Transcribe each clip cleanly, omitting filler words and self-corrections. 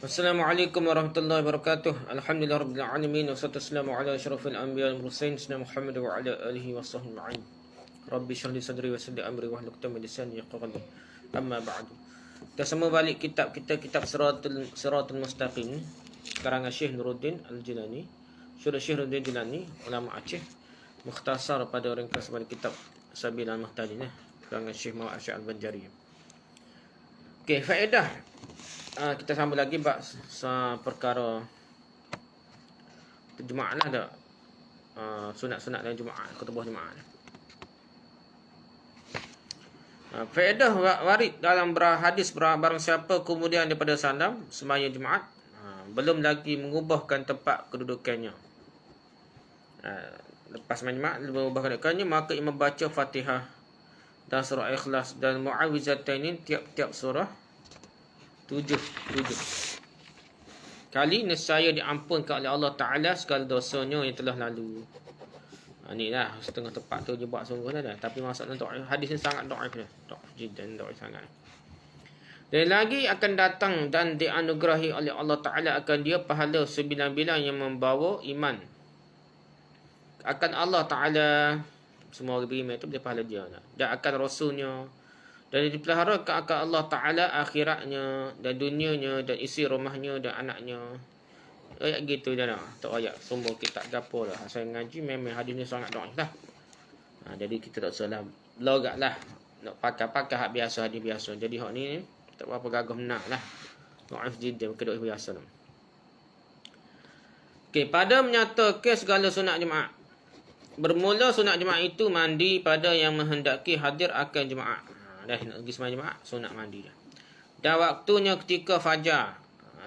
Assalamualaikum warahmatullahi wabarakatuh. Alhamdulillahirabbil alamin wassalatu wassalamu ala asyrafil anbiya'i wal mursalin sayyidina Muhammad wa ala alihi washabbihi ajma'in. Rabbi shrah li sadri wa yassir li amri wahlul 'uqdatam min lisani yafqahu qawli. Amma ba'du. Kita semua balik kitab kita, kitab Siratul Mustaqim karangan Syekh Nuruddin Al-Jilani. Syekh Nuruddin Jilani, ulama Aceh, mukhtasar pada ringkas pada kitab Sabil Al-Muhtadin karangan Syekh Muhammad Asy'ad Al-Banjari. Okey, faedah. Kita sambung lagi bab perkara Jumaat lah dah. Sunat-sunat dan Jumaat, khutbah Jumaat. Faedah warid dalam hadis barang siapa kemudian daripada salam sembahyang Jumaat, belum lagi mengubahkan tempat kedudukannya. Lepas sembahyang Jumaat mengubahkan kedudukannya, maka ia membaca Fatihah dan surah Ikhlas dan Mu'awwizataini tiap-tiap surah 7 kali, nescaya diampunkan oleh Allah Ta'ala segala dosanya yang telah lalu. Ni lah setengah tepat tu je buat sungguh dah. Tapi maksudnya hadis ni sangat do'if dah. Do'if sangat. Dan lagi akan datang dan dianugerahi oleh Allah Ta'ala akan dia pahala sembilan-bilan yang membawa iman. Akan Allah Ta'ala, semua orang beriman itu dia pahala dia. Dan akan Rasulnya. Dan dipeliharakan akan Allah Ta'ala akhiratnya dan dunianya dan isi rumahnya dan anaknya. Ayat gitu dah lah. Tak ayat semua kitab gapo lah. Saya ngaji memang hadis ni sangat do'if lah. Jadi kita tak salah logat lah. Nak pakai hak biasa, hadis biasa. Jadi hak ni tak berapa gagah benar lah. Do'if jiddah, bukan do'if biasa lah. Okay, pada menyatakan segala sunat Jumaat. Bermula sunat Jumaat itu mandi pada yang menghendaki hadir akan Jumaat. Dah nak pergi sembahyang Jumaat, sunat mandi dah. Dan waktunya ketika fajar.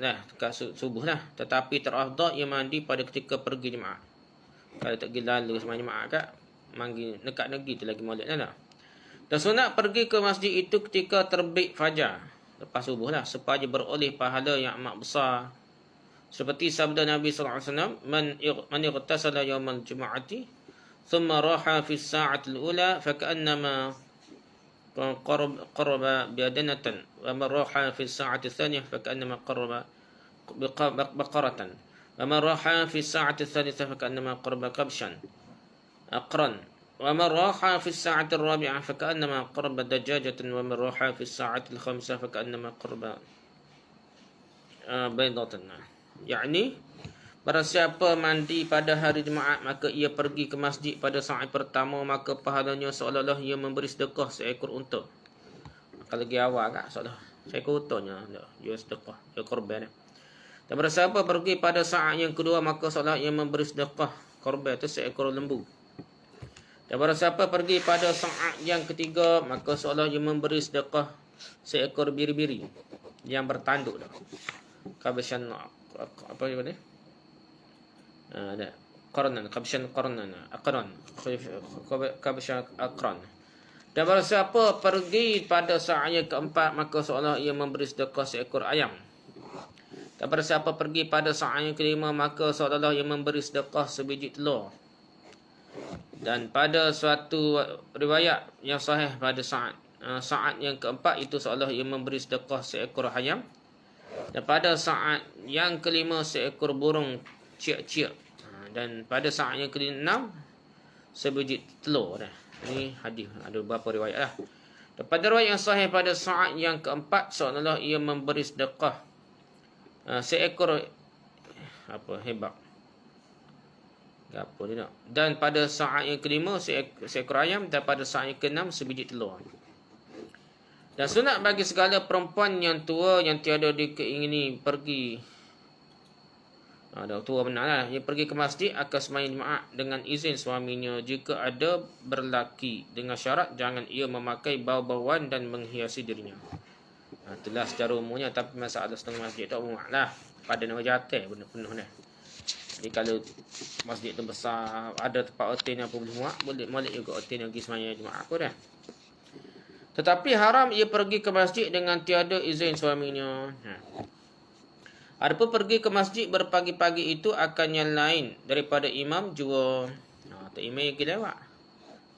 Dah dekat subuh lah. Tetapi terafdal ia mandi pada ketika pergi Jumaat. Kalau tak pergi lalu sembahyang Jumaat kat, mandi dekat negeri tu lagi molek dah. Dan sunat pergi ke masjid itu ketika terbit fajar. Lepas subuh lah, supaya beroleh pahala yang amat besar. Seperti sabda Nabi sallallahu alaihi wasallam, man ightasala yawmal jumu'ati thumma raha fi as-sa'ati al-ula fa ka'annama قرب بأدنة ومن راح في الساعة الثانية فكأنما قرب بقرة ومن راح في الساعة الثالثة فكأنما قرب كبشا أقرا ومن راح في الساعة الرابعة فكأنما قرب دجاجة ومن راح في الساعة الخامسة فكأنما قرب بيضة. يعني barang siapa mandi pada hari Jumaat, maka ia pergi ke masjid pada saat pertama, maka pahalanya seolah-olah ia memberi sedekah seekor unta. Kalau lagi awal kan, seolah seekor untanya dia sedekah, dia korban. Dan barang siapa pergi pada saat yang kedua, maka seolah ia memberi sedekah korban itu seekor lembu. Dan barang siapa pergi pada saat yang ketiga, maka seolah ia memberi sedekah seekor biri-biri yang bertanduk dah. Kabishan apa dia? Qarnan, kabishan qarnan, aqran, kabishan aqran. Dan barang siapa pergi pada saat yang keempat, maka seolah ia memberi sedekah seekor ayam. Dan barang siapa pergi pada saat yang kelima, maka seolah ia memberi sedekah sebiji telur. Dan pada suatu riwayat yang sahih, pada saat yang keempat itu seolah ia memberi sedekah seekor ayam. Dan pada saat yang kelima seekor burung ciak-ciak. Dan pada saat yang ke-6 sebiji telur dah. Ini hadis ada beberapa riwayat lah. Dan pada riwayat yang sahih, pada saat yang keempat seolah ia memberi sedekah seekor hebak. Apa dia nak? Dan pada saat yang kelima seekor ayam, dan pada saat yang ke-6 sebiji telur. Dan sunat bagi segala perempuan yang tua yang tiada dikeingini pergi dah tua benar lah, dia pergi ke masjid akan sembahyang Jumaat dengan izin suaminya jika ada berlaki, dengan syarat jangan ia memakai bau-bauan dan menghiasi dirinya. Itulah secara umumnya, tapi masalah setengah masjid tu umum lah, pada nama jatuh benda penuh dah. Jadi kalau masjid tu besar, ada tempat hotel yang boleh muat, boleh juga hotel yang pergi sembahyang Jumaat apa dah. Tetapi haram ia pergi ke masjid dengan tiada izin suaminya. Adapun pergi ke masjid berpagi-pagi itu akan yang lain daripada imam jua. Tak imam yang pergi lewat.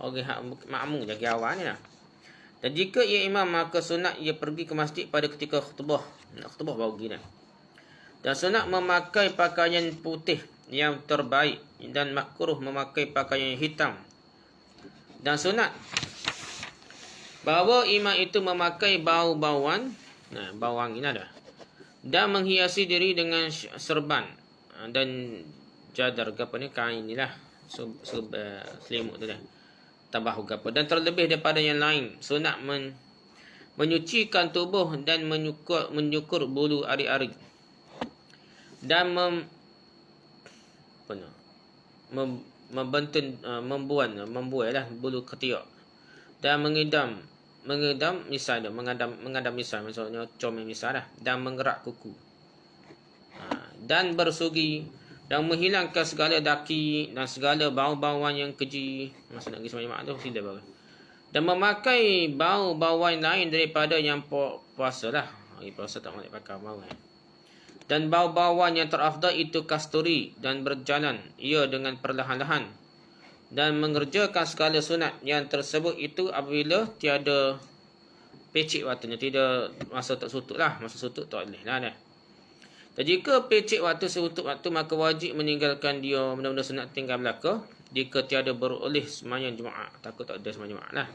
Orang makmum je pergi awal ni lah. Dan jika ia imam, maka sunat ia pergi ke masjid pada ketika khutbah. Nak khutbah baru pergi dah. Dan sunat memakai pakaian putih yang terbaik. Dan makruh memakai pakaian hitam. Dan sunat bahawa imam itu memakai bau-bauan. Nah, bawang ini ada. Dan menghiasi diri dengan serban. Dan jadar apa ni, kain ni lah. Selimut tu dah. Tabahu apa. Dan terlebih daripada yang lain. Sunat menyucikan tubuh dan menyukur bulu ari-ari. Dan membuai lah bulu ketiak. Dan mengadam misai dah, mengadam misai, maksudnya comel misai dah. Dan mengerak kuku. Dan bersugi dan menghilangkan segala daki dan segala bau-bauan yang keji. Masa nak pergi sembahyang Jumaat tu sila baru. Dan memakai bau-bauan lain daripada yang puasa lah. Hari puasa tak boleh pakai bau. Dan bau-bauan yang terafdal itu kasturi dan berjalan ia dengan perlahan-lahan. Dan mengerjakan segala sunat yang tersebut itu apabila tiada pecik waktunya. Tidak masa tak sutut lah. Masa sutut tak boleh lah dah. Dan jika pecik waktu seutup waktu, maka wajib meninggalkan dia benda-benda sunat tinggal belaka. Jika tiada beroleh sembahyang Jumaat. Takut tak ada sembahyang Jumaat lah.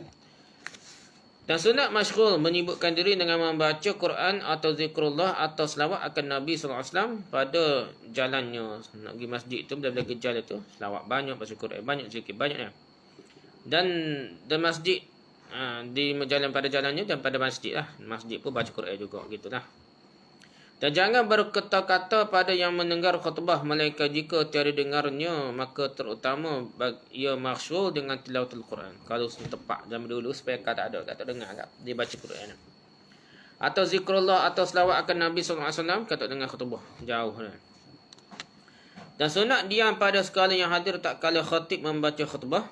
Dan sunat masyrul menyibukkan diri dengan membaca Quran atau zikrullah atau selawat akan Nabi SAW pada jalannya. Nak pergi masjid tu, bila-bila gejal itu, selawat banyak, baca Quran banyak, zikir banyak. Dan masjid, di jalan pada jalannya dan pada masjid lah. Masjid pun baca Quran juga, gitulah. Dan jangan berkata-kata pada yang mendengar khutbah, melainkan jika tiada dengarnya, maka terutama ia masyhur dengan tilawatul Quran. Kalau tepat zaman dulu supaya kata ada, kata dengar kat dia baca Quran. Atau zikrullah atau selawat akan Nabi SAW, kata dengar khutbah jauh dah. Dan sunat diam pada segala yang hadir tak kala khatib membaca khutbah.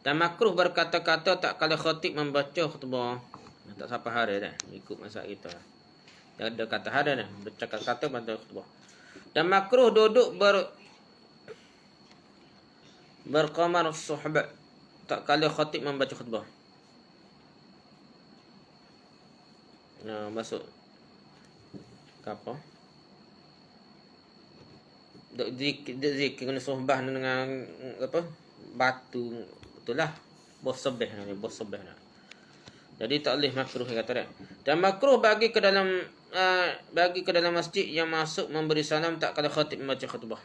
Dan makruh berkata-kata tak kala khatib membaca khutbah. Tak siapa hari dah, ikut masa kita. Ada kata hada dah, bercakap-kata pada khutbah. Dan makruh duduk berqamar suhbah tak kala khatib membaca khutbah. Nah, masuk apa? Zikir kena suhbah dengan apa? Batu, itulah bos sebeh ni, bos sebeh ni. Jadi tak boleh makruh kata dia. Dan makruh bagi ke dalam masjid yang masuk memberi salam tak kala khatib membaca khutbah.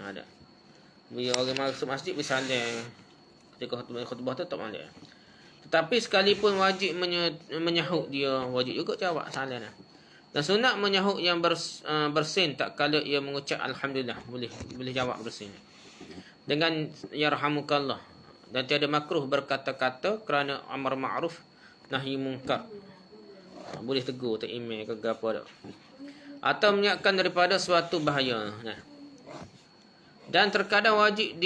Ada. Bila orang masuk masjid bersalam ketika khutbah tu tak boleh. Tetapi sekalipun wajib menyahut dia, wajib juga jawab salam. Dan sunat menyahut yang bersin tak kala ia mengucap alhamdulillah, boleh jawab bersin. Dengan yarhamukallah. Dan tiada makruh berkata-kata kerana amar ma'ruf nahi mungkar. Boleh tegur tak email ke apa dak. Atau menyiapkan daripada suatu bahaya. Nah. Dan terkadang wajib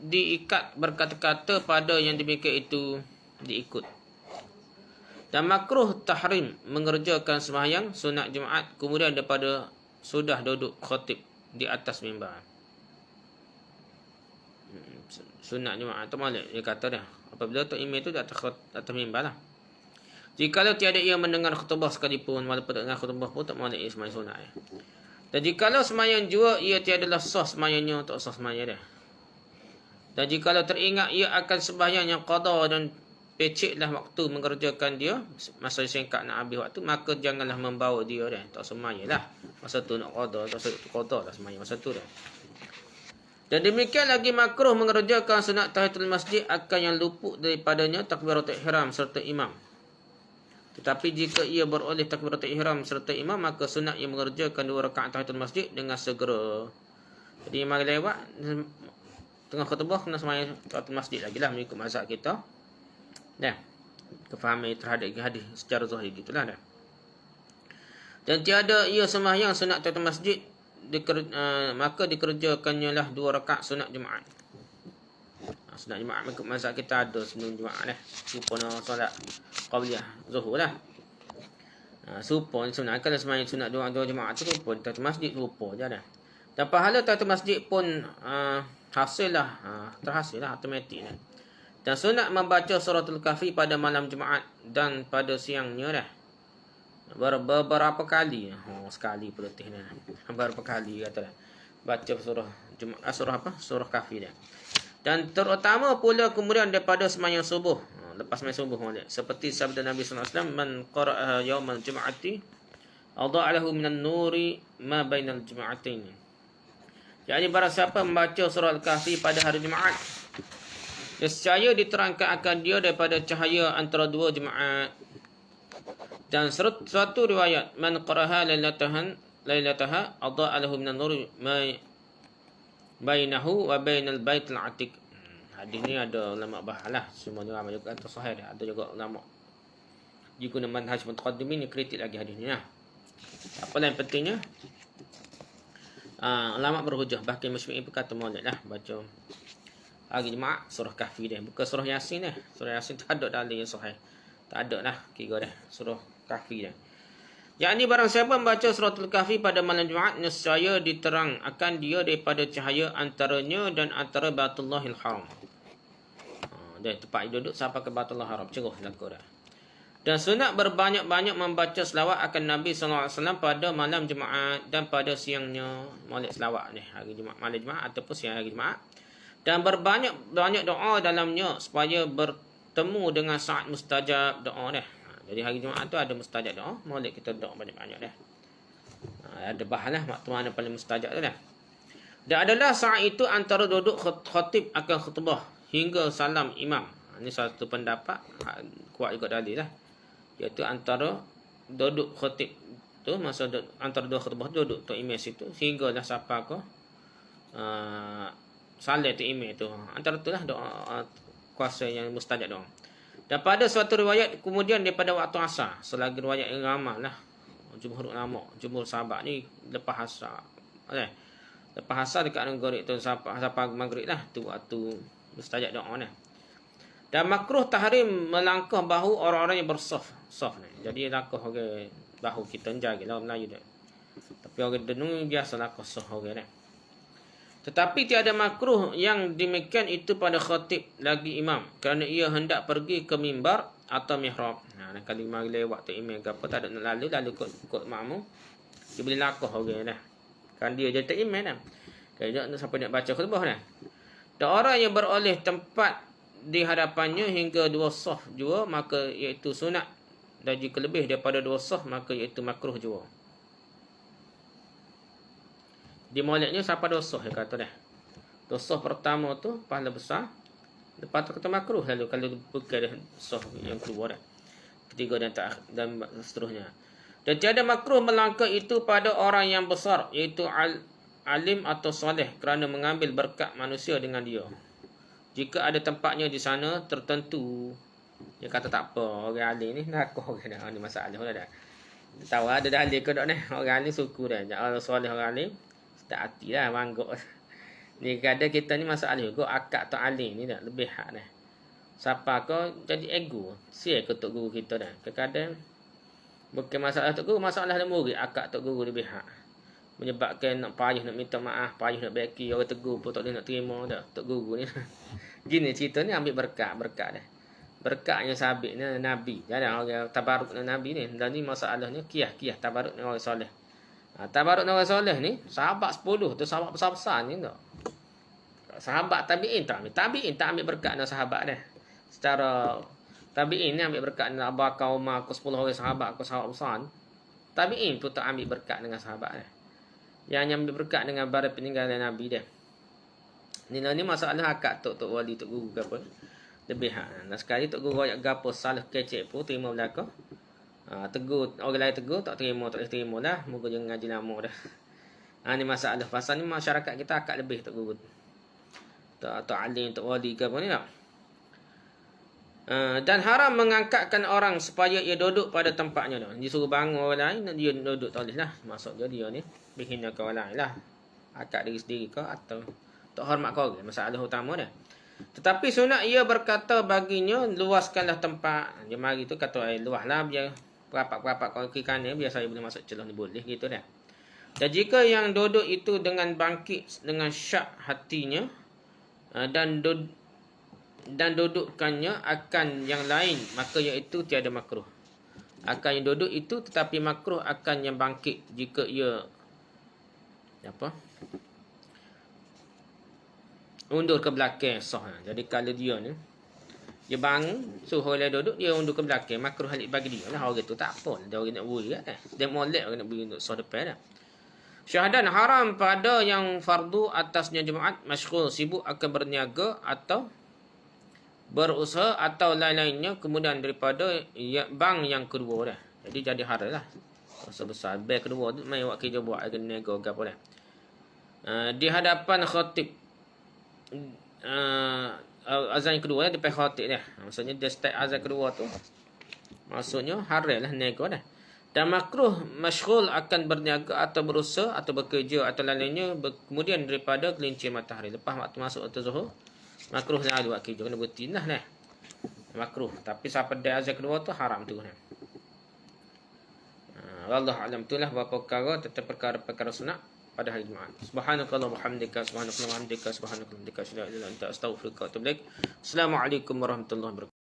diikat berkata-kata pada yang demikian itu diikut. Dan makruh tahrim mengerjakan sembahyang sunat Jumaat kemudian daripada sudah duduk khatib di atas mimbar. Sunat Jumaat tu malah dia kata dah. Apabila tu email tu di atas mimbar lah. Jikalau tiada ia mendengar khutbah sekalipun, walaupun tak dengar khutbah pun tak boleh sembahyang sunat. Dan jikalau sembahyang jua ia tiadalah sah sembahyangnya, tak sah sembahyang dia. Dan jikalau teringat ia akan sembahyang yang qada dan peciklah waktu mengerjakan dia, masa singkat nak habis waktu, maka janganlah membawa dia dah. Tak sembahyang lah. Masa tu nak qada, tak qada lah sembahyang masa tu dah. Dan demikian lagi makruh mengerjakan sunat tahiyatul masjid akan yang luput daripadanya takbiratul ihram serta imam. Tetapi jika ia beroleh takbiratul ihram serta imam, maka sunat ia mengerjakan 2 rakaat tahiyatul masjid dengan segera. Jadi mari lewat tengah khutbah kena sembahyang tahiyatul masjid lagi lah mengikut mazhab kita. Dah. Kefahaman terhadap hadis secara zahir gitulah dah. Dan tiada ia sembahyang sunat tahiyatul masjid maka dikerjakannya lah 2 rakaat sunat Jumaat. Sunat Jumaat mengikut mazhab kita ada sebelum Jumaat lah. Supaya solat qabliyah zuhur lah. Supaya sunat kalau sembahyang sunat Jumaat tu pun tahiyatul masjid lupa je dah. Dan pahala tahiyatul masjid pun hasil lah, terhasil lah automatik lah. Dan sunat membaca suratul kahfi pada malam Jumaat dan pada siangnya dah. Beberapa kali. Sekali berletih ni. Beberapa kali kata dah. Baca surah Kahfi dia. Dan terutama pula kemudian daripada sembahyang subuh. Lepas sembahyang subuh molek. Seperti sabda Nabi sallallahu alaihi wasallam, "Man qara'a yaumal jum'ati adha'alahu minan nuri ma bainal jum'atain." Jadi barang siapa membaca surah Al-Kahfi pada hari Jumaat, nescaya diterangkan akan dia daripada cahaya antara dua Jumaat. Dan suatu riwayat, "Man qara'aha lailataha adha'alahu minan nuri ma bainahu wa bainal baitil atiq." Hadis ni ada ulama bahalah, semuanya ramai juga kata sahih dia. Ada juga ulama guna manhaj mutaqaddimin ni kritik lagi hadis ni lah. Apa yang pentingnya ulama berhujah, bahkan Musyfi'in pun kata molek lah baca hari Jumaat surah Kahfi dia, bukan surah Yasin dah. Surah Yasin tak ada dalil yang sahih. Tak ada lah kira dah surah Kahfi dia. Yakni barang siapa membaca surah Al-Kahfi pada malam Jumaat, nescaya diterang akan dia daripada cahaya antaranya dan antara Baitullahil Haram. Dia tempat duduk sampai ke Baitullahil Haram, ceruh laku dah. Dan sunat berbanyak-banyak membaca selawat akan Nabi SAW pada malam Jumaat dan pada siangnya. Molek selawat ni hari Jumaat, malam Jumaat ataupun siang hari Jumaat. Dan berbanyak-banyak doa dalamnya supaya bertemu dengan saat mustajab doa dah. Jadi hari Jumaat tu ada mustajab doa, molek kita doa banyak-banyak dah. Ada bahan lah waktu mana paling mustajab tu dah. Dan adalah saat itu antara duduk khatib akan khutbah hingga salam imam. Ini satu pendapat kuat juga dalil lah. Iaitu antara duduk khatib tu, masa antara dua khutbah duduk tu imam situ sehinggalah sampai ke salat tu imam tu. Antara itulah doa kuasa yang mustajab doa. Dan pada suatu riwayat kemudian daripada waktu asar, selagi riwayat yang ramai lah, jumhur ulama, jumhur sahabat ni lepas asar. Lepas asar dekat negeri tu sampai maghrib lah, tu waktu mustajab doa ni. Dan makruh tahrim melangkah bahu orang-orang yang bersaf ni. Jadi langkah orang bahu kita jaga lah Melayu dah. Tapi orang denung biasa langkah saf orang ni. Tetapi tiada makruh yang demikian itu pada khatib lagi imam, kerana ia hendak pergi ke mimbar atau mihrab. Kalau mari lewat tu imam ke apa, tak ada nak lalu ikut makmum, dia boleh langkah orang dah. Kan dia jadi imam dah. Kalau nak siapa nak baca khutbah dah. Dan orang yang beroleh tempat di hadapannya hingga 2 saf jua, maka iaitu sunat, dan jika lebih daripada 2 saf maka iaitu makruh jua. Di moleknya sampai 2 saf dia kata dah. 2 saf pertama tu pahala besar, lepas tu kata makruh, lalu kalau bukan dah saf yang keluar dah, ketiga dan seterusnya. Dan tiada makruh melangkah itu pada orang yang besar, iaitu alim atau soleh, kerana mengambil berkat manusia dengan dia. Jika ada tempatnya di sana tertentu, dia kata tak apa, orang alim ni nak aku orang dah ni masalah dah. Tahu ada dalil ke tak ni? Orang alim suku dah. Jangan soleh orang alim, tak hati lah mangguk. Ni kadang kita ni masalah juga akak atau alim ni dah lebih hak dah. Siapa kau jadi ego, sia ke tok guru kita dah. Kadang bukan masalah tok guru, masalah ada murid, akak tok guru lebih hak. Menyebabkan nak payah nak minta maaf, payah nak baiki, orang tegur pun tak boleh nak terima dah tok guru ni. Gini cerita ni ambil berkat dah. Berkatnya sabit ni Nabi. Jangan orang tabaruk dengan Nabi ni. Dan ni masalahnya kiyah tabaruk dengan orang soleh. Tabaruk dengan orang soleh ni sahabat 10 tu, sahabat besar-besar ni tak. Sahabat tabi'in tak ambil berkat dengan sahabat dah. Secara tabi'in ni ambil berkat dengan Abu Bakar, Umar, 10 orang sahabat besar. Tabi'in pun tak ambil berkat dengan sahabat dah. Yang ambil berkat dengan para peninggalan Nabi dia. Ni masalah akak tok wali tok guru ke apa. Lebih hak. Nah sekali tok guru ayat gapo salah kecek pun terima belaka. Tegur orang lain tegur tak terima lah. Moga jangan ngaji lama dah. Ni masalah. Pasal ni masyarakat kita akak lebih tok guru. Tok alim tok wali ke apa ni tak. Dan haram mengangkatkan orang supaya ia duduk pada tempatnya dah. Disuruh bangun orang lain, dia duduk tak boleh lah. Maksud dia ni menghina ke orang lain lah. Akak diri sendiri ke atau tak hormat kau orang. Masalah utama dah. Tetapi sunat ia berkata baginya, luaskanlah tempat. Dia mari tu kata luas lah, biar perapat-perapat kau kiri kanan, biar saya boleh masuk celah ni, boleh gitu dah. Dan jika yang duduk itu dengan bangkit dengan syak hatinya dan dudukkannya akan yang lain, maka iaitu tiada makruh. akan yang duduk itu, tetapi makruh akan yang bangkit jika ia undur ke belakang sah. Jadi kalau dia ni dia bangun suruh dia duduk, dia undur ke belakang, makruh halik bagi dia lah. Orang tu tak apa, dia orang nak buri kan. Dia molek orang nak buri untuk sah depan dah. Syahadan haram pada yang fardu atasnya jemaat, masyghul sibuk akan berniaga atau berusaha atau lain-lainnya, kemudian daripada bank yang kedua dah. Jadi jadi haram lah. Sebesar bank kedua tu mai awak kerja buat akan niaga ke apa dah. Di hadapan khatib, azan yang kedua depan khatib dah. Maksudnya dia start azan kedua tu, maksudnya haram lah niaga dah. Dan makruh masyghul akan berniaga atau berusaha atau bekerja atau lain-lainnya kemudian daripada gelincir matahari. Lepas waktu masuk waktu zuhur, makruh lah buat kerja, kena bertinah lah. Makruh. Tapi sampai dah azan kedua tu haram tu kan. Wallahu a'lam, itulah beberapa perkara tentang perkara-perkara sunat pada hari Jumaat. Subhanakallahumma hamdika, subhanakallahumma hamdika, subhanakallahumma hamdika, asyhadu an la ilaha illa anta, astaghfiruka wa atubu ilaik. Assalamualaikum warahmatullahi wabarakatuh.